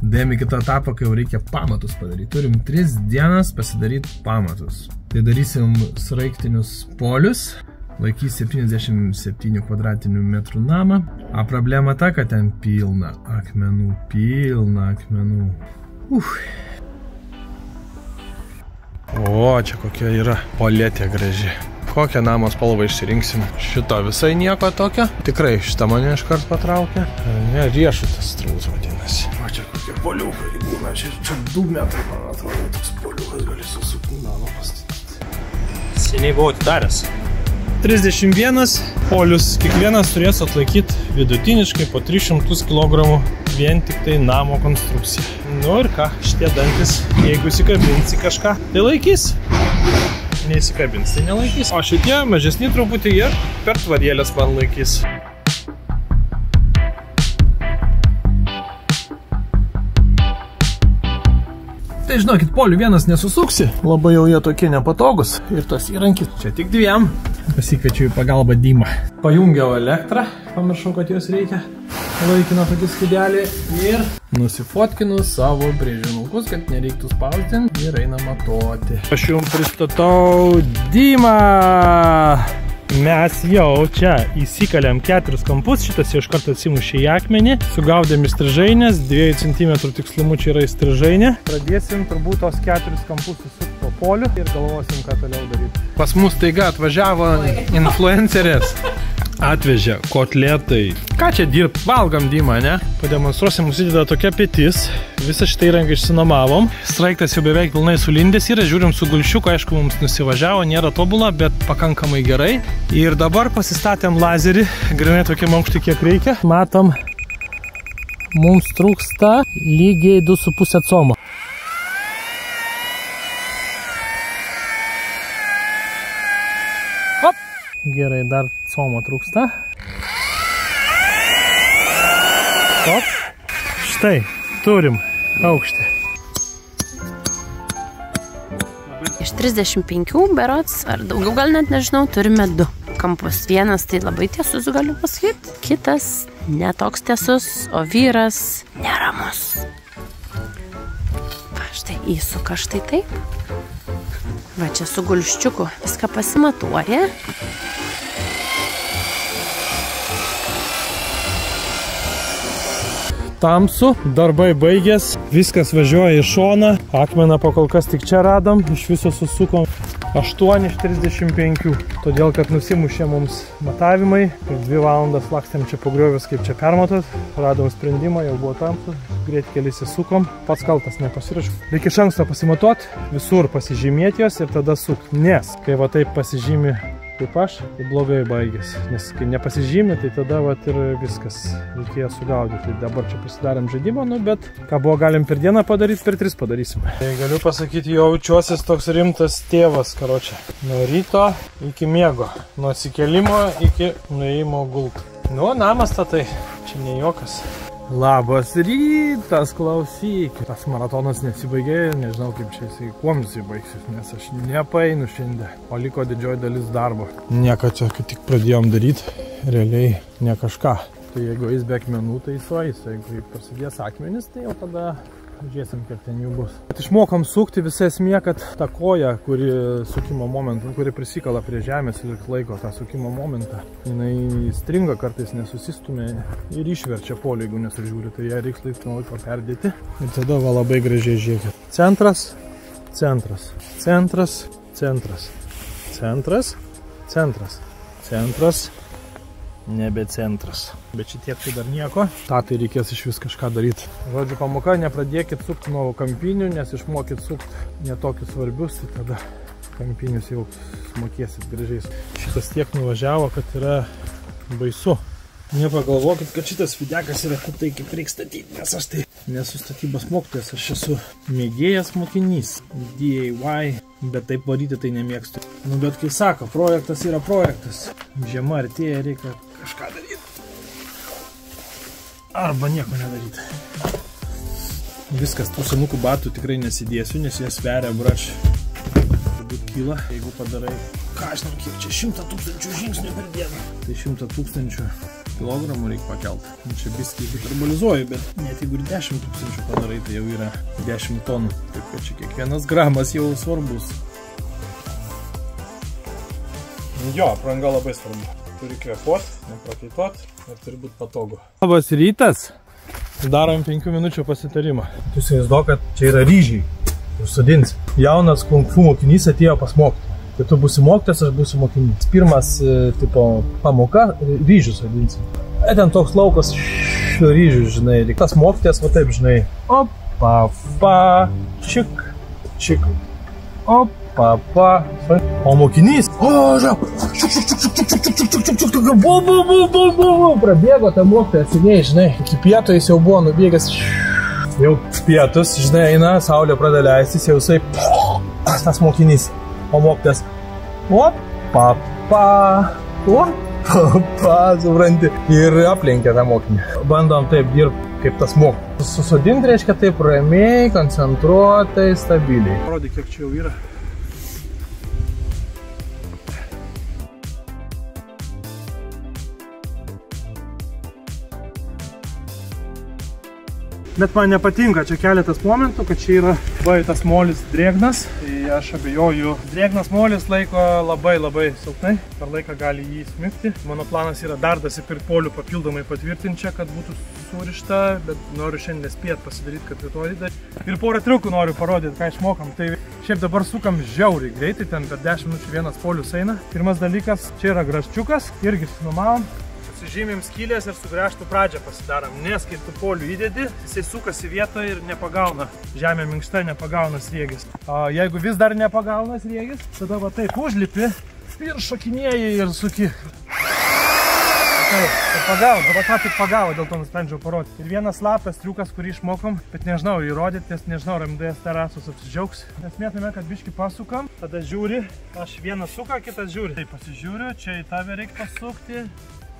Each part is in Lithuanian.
Dėjom į kitą etapą, kai jau reikia pamatus padaryti. Turim 3 dienas pasidaryti pamatus. Tai darysim sraigtinius polius. Laikys 77 kvadratinių metrų namą. A problema ta, kad ten pilna akmenų, O, čia kokia yra poletė graži. Kokią namo spalvą išsirinksim? Šito visai nieko tokio. Tikrai šitą mane iškart patraukia. Ne, riešutas turbūt vadinasi. O čia kokie poliukai būna. Čia 2 metrai, man atrodo, toks poliukas gali susukti namą pastatyti. Seniai buvau atidaręs. 31 polius. Kiekvienas turės atlaikyti vidutiniškai po 300 kg vien tik tai namo konstrukcija. Nu ir ką, šitie dantis, jeigu įsikabins į kažką, tai laikys. Neįsikabins, tai nelaikys. O šitie mažesni truputį jie per tvarėlės man laikys. Tai žinokit, polių vienas nesusuksi, labai jau jie tokie nepatogus ir tas įrankis čia tik 2. Pasikviečiu į pagalbą Dymą. Pajungiau elektrą, pamiršau, kad jos reikia. Laikino tokį skidelį ir nusifotkinu savo brėžinukus, kad nereiktų spausdinti ir einam matuoti. Aš jums pristatau Dymą. Mes jau čia įsikalėm 4 kampus, šitas jau iš karto atsimušė į akmenį, sugaudėm įstrižainės, 2 cm tikslumu čia yra įstrižainė. Pradėsim turbūt tos 4 kampus susukti po polių ir galvosim, ką toliau daryti. Pas mus taiga atvažiavo influencerės. Atvežė kotletai. Ką čia dirbt? Valgam Dymą, ne? Pademonstruosim, užsideda tokia pėtis. Visą šitą įrangą išsinuomavom. Straiktas jau beveik pilnai sulindęs yra. Žiūrim su gulščiuku, aišku, mums nusivažiavo. Nėra tobula, bet pakankamai gerai. Ir dabar pasistatėm lazerį. Grinai tokiam aukštį, kiek reikia. Matom, mums trūksta lygiai 2,5 como. Gerai, dar como trūksta. Top. Štai, turim aukštį. Iš 35 berods, ar daugiau gal net nežinau, turime 2 kampus. Vienas tai labai tiesus, galiu pasakyti. Kitas netoks tiesus, o vyras neramus. Va, štai įsuka štai taip. Va, čia su gulščiuku viską pasimatuoja. Tamsu, darbai baigės, viskas važiuoja į šoną, akmeną pakol kas tik čia radom, iš viso susukom 8 iš 35, todėl kad nusimušė mums matavimai, ir 2 valandas lakstėm čia pagriovius, kaip čia permatot, radom sprendimą, jau buvo tamsu, greit keliais įsukom, pats kaltas nepasirašiau. Reikia iš anksto pasimatuot, visur pasižymėti jos ir tada sukt, nes kai va taip pasižymi kaip aš, tai blogai baigėsi, nes kai nepasižymi, tai tada vat ir viskas reikėjo sugaudyti. Tai dabar čia pasidarėm žaidimą, nu bet ką buvo galim per dieną padaryti, per 3 padarysim. Tai galiu pasakyti, jaučiuosis toks rimtas tėvas, karočią. Nuo ryto iki miego, nuo atsikėlimo iki nuėjimo gult. Nu, namas tatai, čia ne jokas. Labas rytas, klausyk. Tas maratonas nesibaigė, nežinau kaip čia jisai, kuom jisai baigsis, nes aš nepaeinu šiandien, o liko didžioji dalis darbo. Nieko čia, kai tik pradėjom daryti, realiai ne kažką. Tai jeigu jis be akmenų, tai suais, jeigu prasidės akmenis, tai jau tada žiūrėsim, kiek ten jų bus. Bet išmokom sukti, visa esmė, kad ta koja, kuri sukimo momentu, kuri prisikala prie žemės ir laiko tą sukimo momentą, jinai stringa, kartais nesusistumė ir išverčia polį, jeigu nesužiūri, tai ją reiks laiko perdėti. Ir tada va labai gražiai žiūrėkit. Centras, centras, centras, centras, centras, centras, centras, nebe centras. Bet šitiek tai dar nieko. Ta tai reikės iš vis kažką daryti. Žodžiu, pamoka, nepradėkit sukti nuo kampinių, nes išmokit sukti netokius svarbius, tai tada kampinius jau smokėsit gražiais. Šitas tiek nuvažiavo, kad yra baisu. Nepagalvokit, kad šitas videkas yra kur tai kaip reikia statyti, nes aš tai nesu statybos mokytojas, aš esu mėgėjas mokinys, DIY, bet taip varyti tai nemėgstu. Nu, bet kai sako, projektas yra projektas, žiema artėja, reikia kažką daryti. Arba nieko nedaryti. Viskas, tų senukų batų tikrai nesidėsiu, nes jie sveria brač. Turbūt kyla, jeigu padarai, ką aš žinau, kiek čia 100 000 žingsnių per dieną. Tai 100 000 kilogramų reikia pakelt. Čia biskį hiperbolizuoju, bet net jeigu ir 10 000 padarai, tai jau yra 10 tonų. Taip kad čia kiekvienas gramas jau svarbus. Jo, apranga labai svarbu. Turi kvėpuot, neprakaituot ir turi būti patogu. Labas rytas. Darom 5 minučių pasitarimą. Tu įsivaizduok, kad čia yra ryžiai. Užsodinsi. Jaunas kung fu mokinys atėjo pas mokytoją. Tai tu būsi mokytas, aš būsiu mokinys. Pirmas tipo pamoka, ryžius vadinsi. Ten toks laukas ryžius, žinai. Tas mokytas, va taip, žinai. Opa, pa, čik, čik. Opa, pa. O mokinys, prabėgo tą mokytoją seniai, žinai. Iki pietų jis jau buvo nubėgęs. Jau pietus, žinai, eina, saulė pradeda leistis, jau jisai tas mokinys. O mokytas, opa, pa, supranti. Ir aplenkė tą mokinį. Bandom taip dirbti, kaip tas mokytas. Susodinti reiškia taip ramiai, koncentruotai, stabiliai. Parodyk, kiek čia jau yra. Bet man nepatinka čia keletas momentų, kad čia yra tas molis drėgnas. Tai aš abejoju, drėgnas molis laiko labai silpnai. Per laiką gali jį smigti. Mano planas yra dar dasipirkti polių papildomai patvirtinti čia, kad būtų surišta. Bet noriu šiandien nespėti pasidaryti, kad rytoj daryti. Ir porą triukų noriu parodyti, ką išmokam. Tai šiaip dabar sukam žiauriai greitai, ten per 10 minučių vienas polius eina. Pirmas dalykas, čia yra graščiukas, irgi numavom. Žymim skylės ir su grąžtų pradžią pasidarom, nes kai tu polių įdedi, jisai sukasi vietoje ir nepagauna. Žemė minkšta, nepagauna sriegis. Jeigu vis dar nepagauna sriegis, tada va taip užlipi ir šokinėjai ir suki. Taip, pagavo, dabar ką tik pagavo, dėl to nusprendžiau parodyti. Ir vienas slaptas triukas, kurį išmokom, bet nežinau įrodyti, nes nežinau, ar MDS terasos apsidžiaugs. Mes mėtume, kad biškį pasukam, tada žiūri, aš vienas suka, kitas žiūri. Taip, pasižiūriu, čia į tave reikia pasukti.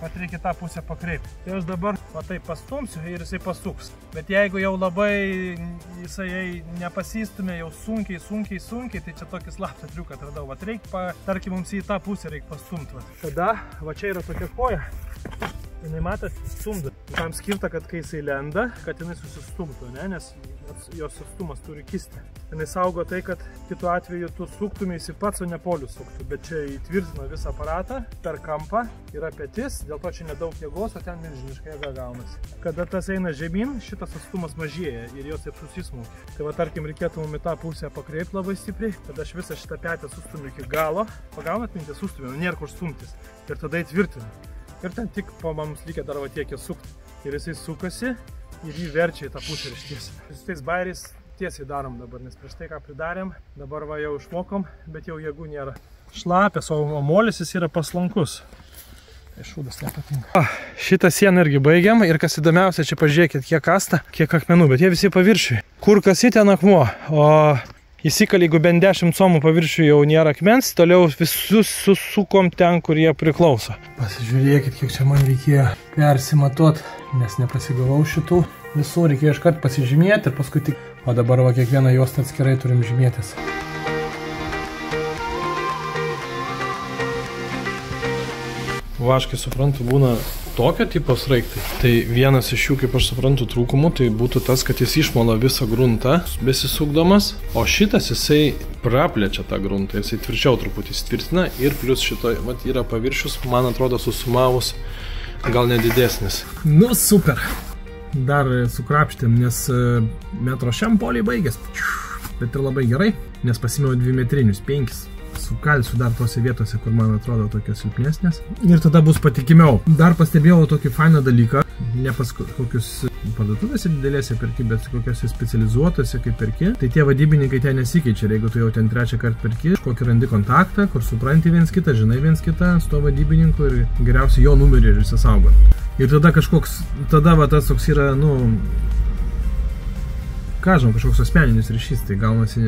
Vat reikia tą pusę pakreipti. Tai aš dabar va taip pastumsiu ir jisai pasuks. Bet jeigu jau labai jisai nepasistumė, jau sunkiai, tai čia tokį slaptą triuką atradau. Vat reikia, tarkim, mums į tą pusę reikia pastumti. Tada, va čia yra tokia koja. Jinai matot, stumda. Tam skirta, kad kai jisai lenda, kad jinai susistumtų, ne? Nes jos atstumas turi kisti. Jinai saugo tai, kad kitu atveju tu suktumėsi pats, o ne polius suktų. Bet čia įtvirtino visą aparatą, per kampą yra petis, dėl to čia nedaug jėgos, o ten milžiniškai jėga gaunasi. Kada tas eina žemyn, šitas atstumas mažėja ir jos taip susismūkia. Tai va, tarkim, reikėtų mum į tą pusę pakreipti labai stipriai, tada aš visą šitą petę sustumiu iki galo. Pagaunat mintį, sustumiu, nėra kur stumtis. Ir tada įtvirtinu. Ir ten tik po mums reikia dar va tiek sukti. Ir jisai sukasi ir jį verčia į tą pusę ir išties. Su tais bairiais tiesiai darom dabar, nes prieš tai ką pridarėm, dabar va jau išmokom, bet jau jėgų nėra. Šlapės, o molis jis yra paslankus. Tai šūdas nepatinka. Šitą sieną irgi baigiam ir kas įdomiausia, čia pažiūrėkit, kiek kasta, kiek akmenų, bet jie visi paviršiui. Kur kasi ten akmuo, o įsikali, jeigu bent 10 somų paviršių jau nėra akmens, toliau visus susukom ten, kur jie priklauso. Pasižiūrėkit, kiek čia man reikėjo persimatuot, nes nepasigavau šitų. Visų reikėjo iškart pasižymėti ir paskui tik. O dabar va kiekvieną juostą atskirai turim žymėtis. Va, aš kai suprantu, būna tokio tipo sraigtai. Tai vienas iš jų, kaip aš suprantu, trūkumų, tai būtų tas, kad jis išmala visą gruntą besisukdamas, o šitas jisai praplečia tą gruntą, jisai tvirčiau truputį įtvirtina ir plus šito vat, yra paviršius, man atrodo, susumavus gal nedidesnis. Nu, super. Dar sukrapštėm, nes metro šiam poliai baigęs. Bet ir labai gerai, nes pasimėjau 2 metrinius, 5. Sukalsiu dar tose vietose, kur man atrodo tokios silpnesnės. Ir tada bus patikimiau. Dar pastebėjau tokį fainą dalyką. Ne pas kokius parduotuvėse didelėse perki, bet kokiuose specializuotose kaip perki. Tai tie vadybininkai ten nesikeičia. Ir jeigu tu jau ten 3 kartą perki, kokį randi kontaktą, kur supranti viens kitą, žinai viens kitą su to vadybininku ir geriausiai jo numerį ir įsisaugot. Ir tada kažkoks, tada va tas toks yra, nu, ką žinau, kažkoks asmeninis ryšys, tai gaunasi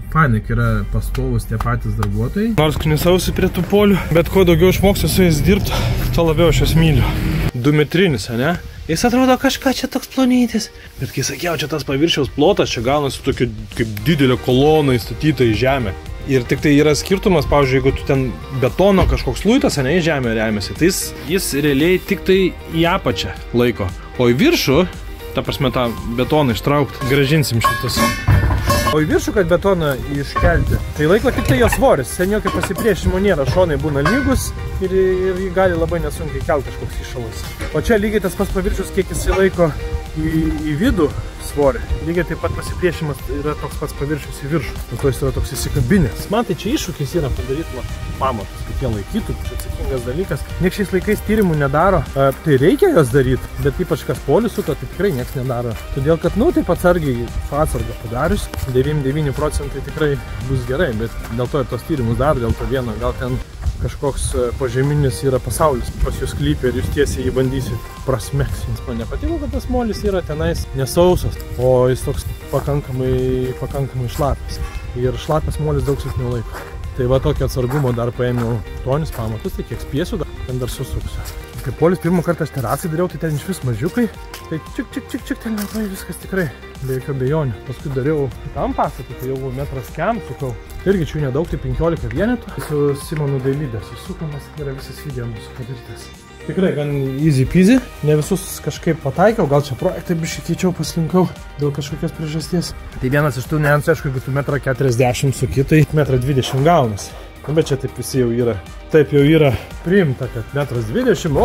fainai, kai yra pastovus tie patys darbuotojai. Nors knisausi prie tų polių, bet kuo daugiau išmoksiu su jais dirbti, to labiau aš juos myliu. 2 metrinis, ne? Jis atrodo kažką čia toks plonytis. Bet kai sakiau, čia tas paviršiaus plotas, čia gaunasi tokia kaip didelė kolona įstatyta į žemę. Ir tik tai yra skirtumas, pavyzdžiui, jeigu tu ten betono kažkoks luitas, ne, į žemę remiasi, tai jis realiai tik tai į apačią laiko. O į viršų, ta prasme, tą betoną ištraukti, grąžinsim šitus. O į viršų, kad betoną iškelti, tai laiko tik tai jo svoris. Ten jokio pasipriešinimo nėra, šonai būna lygus ir jį gali labai nesunkiai kelti kažkoks įšalas. O čia lygiai tas pats paviršius, kiek jis laiko į vidų svorį. Lygiai taip pat pasipriešimas yra toks pats paviršius į viršų. Dėl to jis yra toks įsikabinės. Man tai čia iššūkis yra padaryti pamatus, kad jie laikytų, čia atsakingas dalykas. Nieks šiais laikais tyrimų nedaro, tai reikia jos daryti, bet ypač kas polius suka, tai tikrai nieks nedaro. Todėl, kad, taip atsargiai su atsarga padarius, 99% tikrai bus gerai, bet dėl to ir tos tyrimus daro, dėl to vieno, gal ten kažkoks požeminis yra pasaulis, pas jūs klypia ir jūs tiesiai jį bandysit prasmegti. Jums man nepatiko, kad tas molis yra tenais nesausas, o jis toks pakankamai šlapias. Ir šlapias molis daug silpniau laiko. Tai va tokio atsargumo dar paėmiau tonis pamatus, tai kiek spėsiu, ten dar susuksiu. Kai polius pirmą kartą aš terasai dariau, tai ten iš vis mažiukai, tai čik, ten labai viskas tikrai, be jokio abejonių. Paskui dariau tam pastatą, tai jau metras kem sukau. Irgi čia nedaug, tai 15 vienetų. Su Simonu Dailydė susukamas, yra visas video mūsų padarytas. Tikrai gan easy peasy, ne visus kažkaip pataikiau, gal čia projektai biškį keičiau, paslinkau dėl kažkokios priežasties. Tai vienas iš tų niuansų, aišku, jeigu tu 1,40 m suki, tai 1,20 m gaunasi. Bet čia taip visi jau yra. Taip jau yra priimta, kad 1,20 m,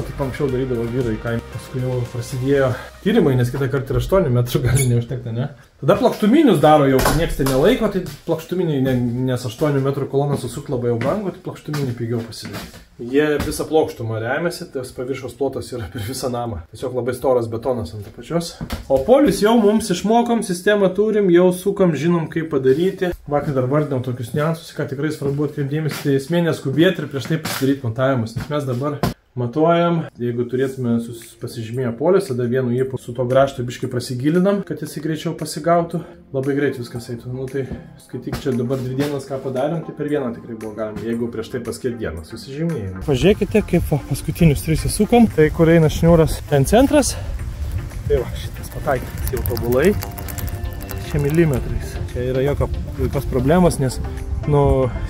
taip anksčiau darydavo vyrai kaimą. Paskui jau prasidėjo tyrimai, nes kitą kartą ir 8 metrų gali neužtekti, ne? Tada plokštuminius daro jau, kai nieks tai nelaiko, tai plokštuminiai, nes 8 metrų koloną susukti labai jau brangu, tai plokštuminiai pigiau pasidaryti. Jie visą plokštumą remiasi, tas paviršiaus plotas yra per visą namą. Tiesiog labai storas betonas ant apačios. O polius jau mums išmokom, sistemą turim, jau sukam, žinom kaip padaryti. Vakar dar vardinam tokius niuansus, ką tikrai svarbu atkreipdėmės, tai esmė neskubėti ir prieš tai pasidaryti montavimus, nes mes dabar matuojam, jeigu turėtume pasižymėję polius, tada vienu įpu su to grąžtu biškai prasigilinam, kad jis greičiau pasigautų. Labai greit viskas eitų. Tai skaityk, čia dabar 2 dienas ką padarėm, tai per vieną tikrai buvo galima, jeigu prieš tai paskirt dieną susižymėjimą. Pažiūrėkite, kaip paskutinius 3 įsukam. Tai kur eina šniūras ten centras. Tai va, šitas pataikytas jau tobulai. Čia milimetrais. Čia yra jokios problemos, nes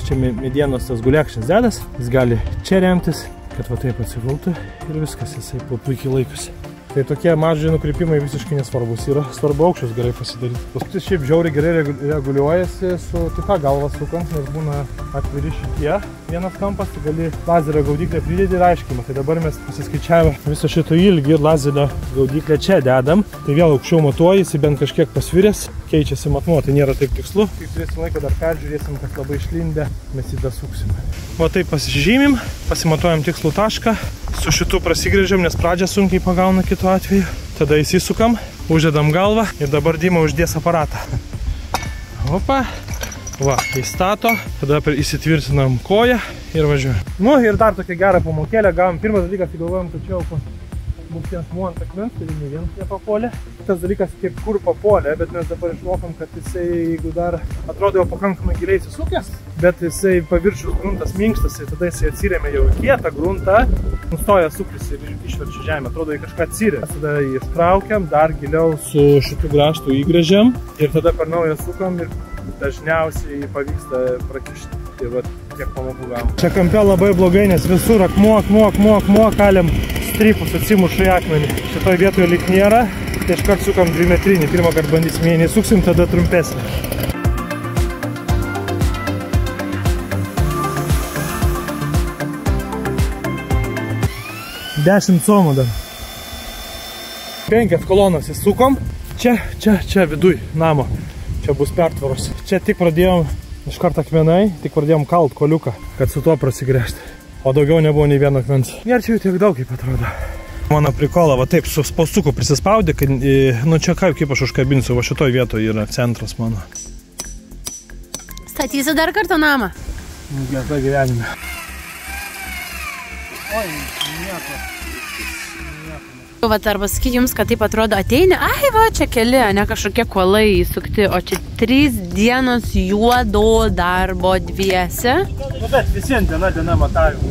čia medienos tas guliakšnis dedas. Jis gali čia remtis, kad va taip atsigultų ir viskas, jisai puikiai laikosi. Tai tokie mažai nukrypimai visiškai nesvarbus yra, svarbu aukščius gerai pasidaryti. Paskui šiaip žiauriai gerai reguliuojasi su kita galva sukant, nes būna atviri šitie vienas kampas, tai gali lazerio gaudyklę pridėti ir aiškimą. Tai dabar mes pasiskaičiavę visą šito ilgį ir lazerio gaudyklę čia dedam. Tai vėl aukščiau matuoji, jis bent kažkiek pasviręs, keičiasi matmuo, tai nėra taip tikslu. Kai turėsim laiką dar peržiūrėsim, kas labai išlindę, mes jį dar suksime. O taip pasižymim, pasimatuojam tikslų tašką, su šitu prasigrėžiam, nes pradžią sunkiai pagauna kitu atveju. Tada įsisukam, uždedam galvą ir dabar Dima uždės aparatą. Opa, va, įstato, tada įsitvirtinam koją ir važiuojam. Ir dar tokia gera pamokėlė gavom. Pirmas dalykas, tai galvojom, kad čia jau būkties muo ant akmens, tai ne vienas nepapolė. Tas dalykas, kaip kur papolė, bet mes dabar išmokom, kad jisai, jeigu dar atrodo jau pakankamai giliai įsisukęs, bet jisai paviršius gruntas minkštas, tai tada jisai atsirėmė jau kietą gruntą, nustoja suktis ir išverčia žemę, atrodo į kažką atsirė. Tada jį ištraukiam, dar giliau su šitų grąžtų įgrėžiam ir tada per naują sukam ir dažniausiai pavyksta prakišti. Tai va, tiek pamokų gavom. Čia kampe labai blogai, nes visur akmuo, kaliam strypus atsimuša į akmenį. Šitoj vietoje lyg nėra, tai iškart sukam 2 metrinį. Pirmą kartą bandysim, jei nesuksim, tada trumpesnį. 10 comų dar. 5 kolonas įsukom. Čia viduj namo. Čia bus pertvaros. Čia tik pradėjom iškart akmenai, tik pradėjom kalt koliuką, kad su tuo prasigręžti. O daugiau nebuvo nei vieno akmens. Ir čia jau tiek daug, kaip atrodo. Mano prikola, va taip, su spaustuku prisispaudė, kad, čia kaip aš užkabinsiu, va šitoj vietoje yra centras mano. Statysi dar kartą namą? Vieta gyvenime. Oi, nieko. Vat arba sakyk jums, kad taip atrodo ateini, va čia keli, ne kažkokie kuolai įsukti, o čia 3 dienos juodo darbo dviese. Bet visiems diena matavimai.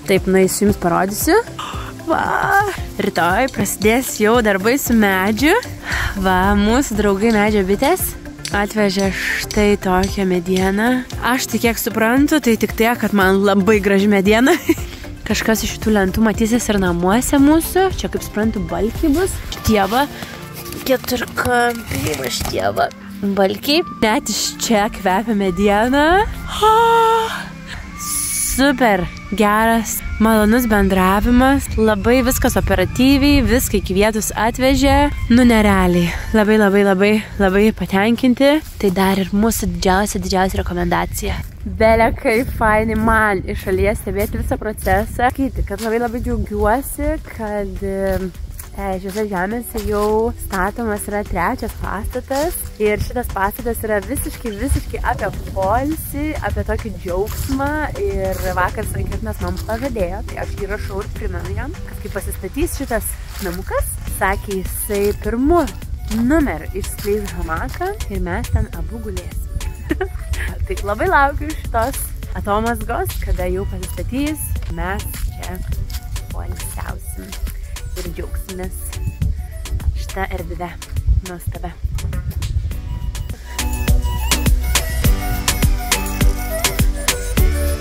Taip, jums parodysiu. Va. Rytoj prasidės jau darbai su medžiu. Va, mūsų draugai medžio bitės atvežė štai tokią medieną. Aš tai kiek suprantu, tai tik tai, kad man labai graži mediena. Kažkas iš šitų lentų matysis ir namuose mūsų. Čia, kaip suprantu, balkiai bus. Štieva, keturkampiai, štieva, balkiai. Net iš čia kvepia mediena. Super geras, malonus bendravimas, labai viskas operatyviai, viską iki vietos atvežė, nu nerealiai, labai patenkinti, tai dar ir mūsų didžiausia rekomendacija. Belė kaip fainai man iš šalies stebėti visą procesą, kad labai džiaugiuosi, kad šiose žemėse jau statomas yra 3 pastatas ir šitas pastatas yra visiškai apie poilsį, apie tokį džiaugsmą ir vakar Sankertinas man pažadėjo, tai aš jį rašau ir primenu jam, kad kai pasistatys šitas namukas, sakė jisai pirmu numeriu išskleis hamaką ir mes ten abu gulėsim. Tai labai laukiu šitos atomazgos, kada jau pasistatys, mes čia poilsiausim ir džiaugsimės šitą erdvę nuostabę.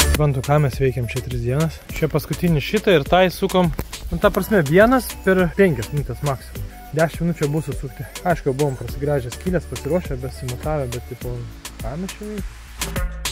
Suprantu, ką mes veikiam čia 3 dienas. Čia paskutinį šitą ir tą įsukom. Ta prasme, vienas per 5 minutės maksimum. 10 minučių bus susukti. Aišku, buvom prasigręžę skylės, pasiruošę, besimatavę, bet tipo, ką mes čia veikiam?